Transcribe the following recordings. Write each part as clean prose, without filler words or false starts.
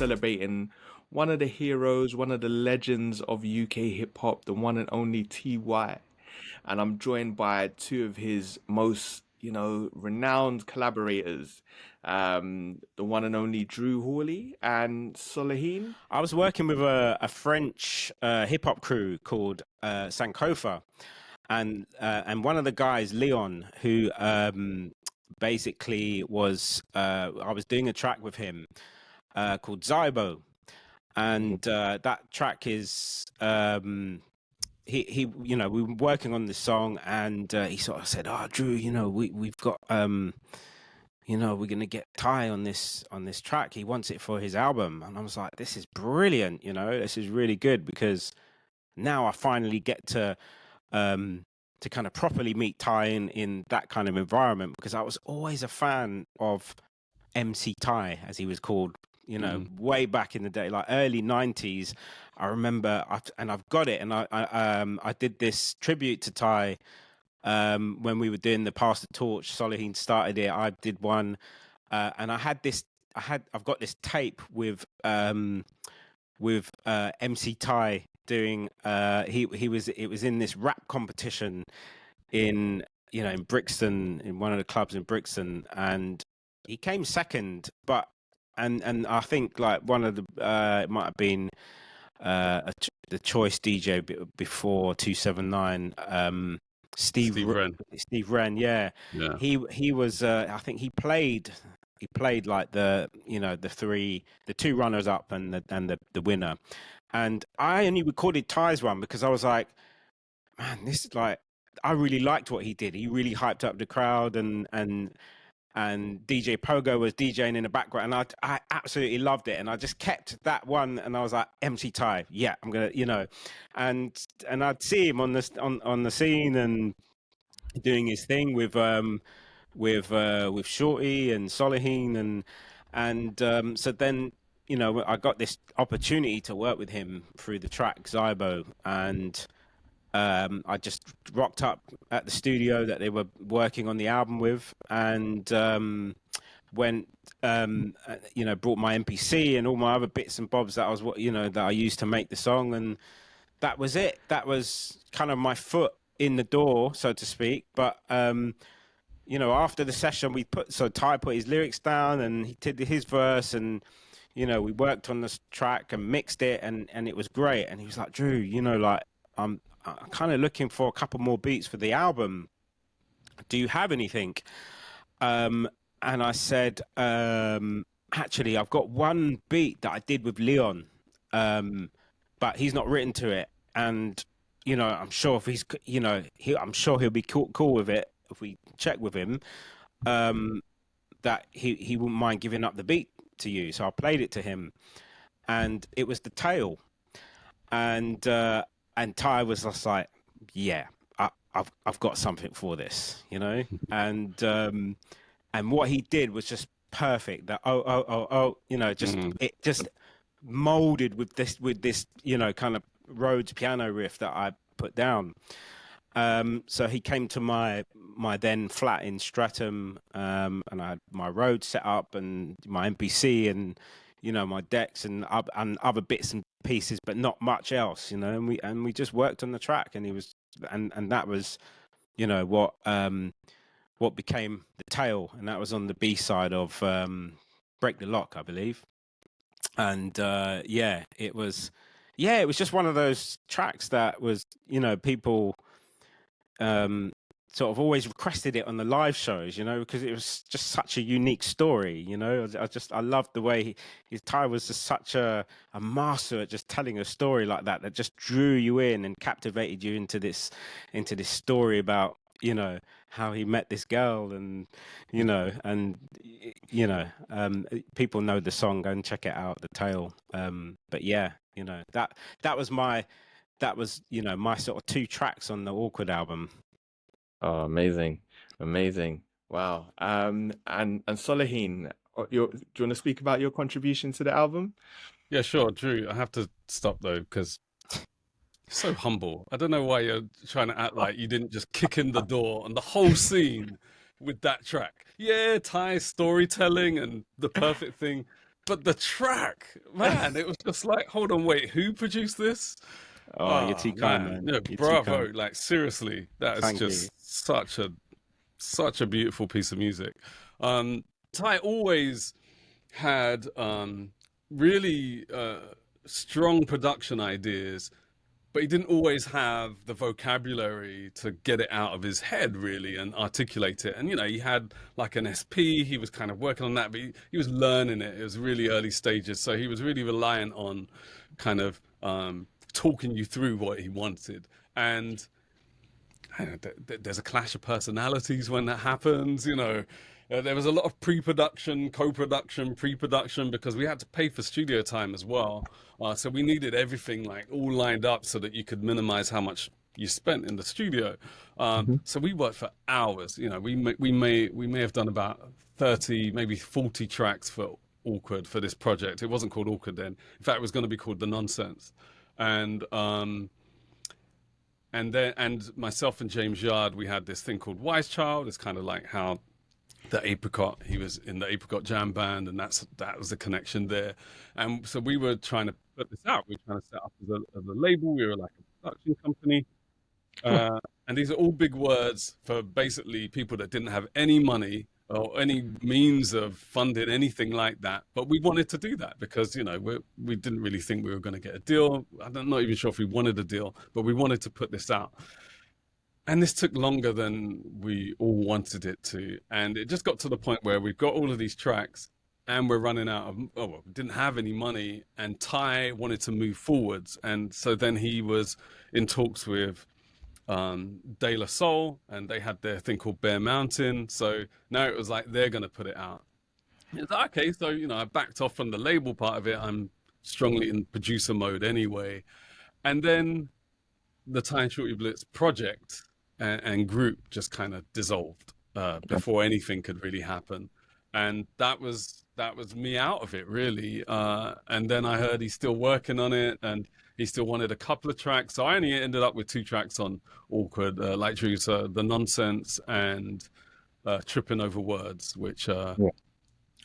celebrating one of the heroes, one of the legends of UK hip hop, the one and only TY. And I'm joined by two of his most, renowned collaborators, the one and only Drew Horley and Soliheen. I was working with a French hip hop crew called Season4, and one of the guys, Leon, who basically was I was doing a track with him called Zybo, and that track is he we were working on this song, and he sort of said, "Oh, Drew, we've got we're gonna get Ty on this track. He wants it for his album." And I was like, "This is brilliant. This is really good, because now I finally get to kind of properly meet Ty in that kind of environment, because I was always a fan of MC Ty, as he was called, way back in the day, like early 90s. I remember, I've got it, and I did this tribute to Ty when we were doing the Pass the Torch. Soliheen started it. I did one, and I've got this tape with MC Ty doing. It was in this rap competition in Brixton, in one of the clubs in Brixton, and he came second, but and I think like one of the it might have been the Choice DJ before 279, Steve Wren, yeah. He was I think he played like the the two runners up and the winner, and I only recorded Ty's one because I was like, man, this is like, I really liked what he did. He really hyped up the crowd, and DJ Pogo was DJing in the background, and I absolutely loved it, and I just kept that one, and I was like, MC Ty, yeah, I'm gonna, and I'd see him on the scene and doing his thing with Shorty and Soliheen, and so then I got this opportunity to work with him through the track Zybo, and I just rocked up at the studio that they were working on the album with, and went brought my MPC and all my other bits and bobs that I used to make the song, and that was it. That was kind of my foot in the door, so to speak. But after the session, Ty put his lyrics down and he did his verse, and we worked on this track and mixed it, and it was great. And he was like, Drew, I'm kind of looking for a couple more beats for the album. Do you have anything? And I said, actually, I've got one beat that I did with Leon, but he's not written to it. And, I'm sure if he's, I'm sure he'll be cool with it if we check with him, that he wouldn't mind giving up the beat to you. So I played it to him, and it was The Tale. And Ty was just like, yeah, I've got something for this, and what he did was just perfect. That it just molded with this kind of Rhodes piano riff that I put down. So he came to my then flat in Streatham, and I had my Rhodes set up and my MPC and my decks and other bits and pieces, but not much else, and we just worked on the track, and he was and that was what became The Tale, and that was on the B side of Break the Lock, I believe. And it was just one of those tracks that was people sort of always requested it on the live shows, because it was just such a unique story. I loved the way Ty was just such a master at just telling a story like that just drew you in and captivated you into this story about how he met this girl, and people know the song. Go and check it out, The Tale. But yeah, that was my sort of 2 tracks on the Awkward album. Oh, amazing. Wow. And Soliheen, do you want to speak about your contribution to the album? Yeah, sure, Drew. I have to stop though, because you're so humble. I don't know why you're trying to act like you didn't just kick in the door on the whole scene with that track. Yeah, Ty's storytelling and the perfect thing. but the track, man, it was just like, hold on, wait, who produced this? Oh, you're too kind, man. Yeah, You're too bravo! kind. Like seriously, that is Thank just you. such a beautiful piece of music. Ty always had really strong production ideas, but he didn't always have the vocabulary to get it out of his head really and articulate it. And you know, he had like an SP, he was kind of working on that, but he was learning it. It was really early stages, so he was really reliant on kind of talking you through what he wanted. And I don't know, there's a clash of personalities when that happens, you know. There was a lot of pre-production, co-production, pre-production, because we had to pay for studio time as well. So we needed everything like all lined up so that you could minimize how much you spent in the studio. So we worked for hours. You know, we may have done about 30, maybe 40 tracks for Awkward for this project. It wasn't called Awkward then. In fact, it was going to be called The Nonsense. And myself and James Yard, we had this thing called Wise Child. It's kind of like how the Apricot, he was in the Apricot Jam Band, and that was the connection there. And so we were trying to put this out. We were trying to set up as a label. We were like a production company. And these are all big words for basically people that didn't have any money or any means of funding anything like that. But we wanted to do that because, you know, we didn't really think we were going to get a deal. I'm not even sure if we wanted a deal, but we wanted to put this out. And this took longer than we all wanted it to. And it just got to the point where we've got all of these tracks and we're running out of, we didn't have any money, and Ty wanted to move forwards. And so then he was in talks with De La Soul, and they had their thing called Bear Mountain. So now it was like, they're going to put it out. It's like, okay, so, you know, I backed off from the label part of it. I'm strongly in producer mode anyway. And then the Ty and Shorty Blitz project and group just kind of dissolved before anything could really happen. And that was me out of it, really. And then I heard he's still working on it, and he still wanted a couple of tracks. So I only ended up with 2 tracks on Awkward, like Drew, so The Nonsense and Tripping Over Words, which so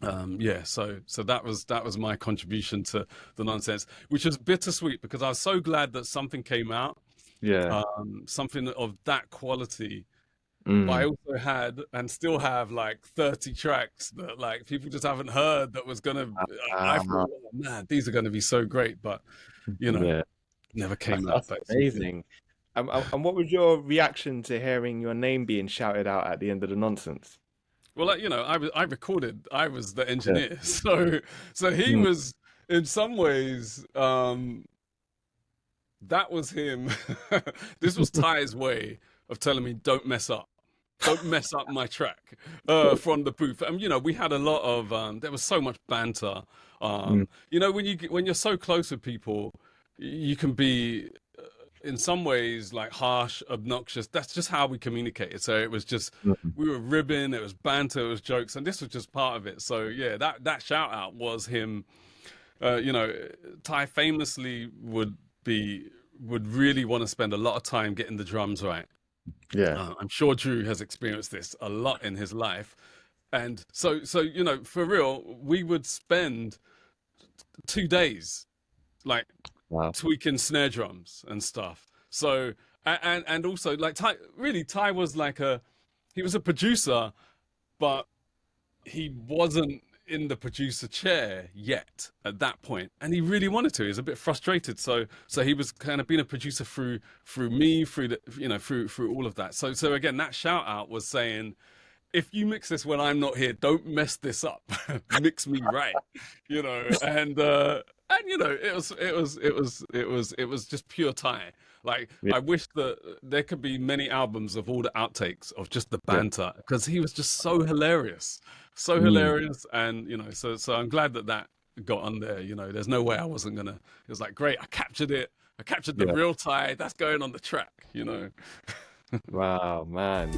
that was my contribution to The Nonsense, which was bittersweet because I was so glad that something came out. Yeah. Something of that quality. But I also had and still have like 30 tracks that like people just haven't heard that was gonna I thought, oh, man, these are gonna be so great, but you know, never came out. That's amazing. And what was your reaction to hearing your name being shouted out at the end of The Nonsense? Well, like, you know, I recorded, I was the engineer. So he was in some ways that was him. This was Ty's way of telling me, don't mess up. Don't mess up my track from the booth. And, you know, we had a lot of, there was so much banter. You know, when you're so close with people, you can be, in some ways, like harsh, obnoxious. That's just how we communicated. So it was just, we were ribbing, it was banter, it was jokes. And this was just part of it. So, yeah, that shout out was him. You know, Ty famously would really want to spend a lot of time getting the drums right. Yeah. I'm sure Drew has experienced this a lot in his life. And so you know, for real, we would spend 2 days like tweaking snare drums and stuff. So and also like Ty was like he was a producer, but he wasn't in the producer chair yet at that point, and he really wanted to. He was a bit frustrated, so he was kind of being a producer through me, through all of that. So again, that shout out was saying, if you mix this when I'm not here, don't mess this up. Mix me right, you know. And you know, it was just pure Ty. Like, I wish that there could be many albums of all the outtakes of just the banter, because he was just so hilarious. So hilarious. And, you know, so I'm glad that got on there. You know, there's no way I wasn't gonna. It was like, great, I captured it. I captured the real Ty. That's going on the track, you know. Wow, man.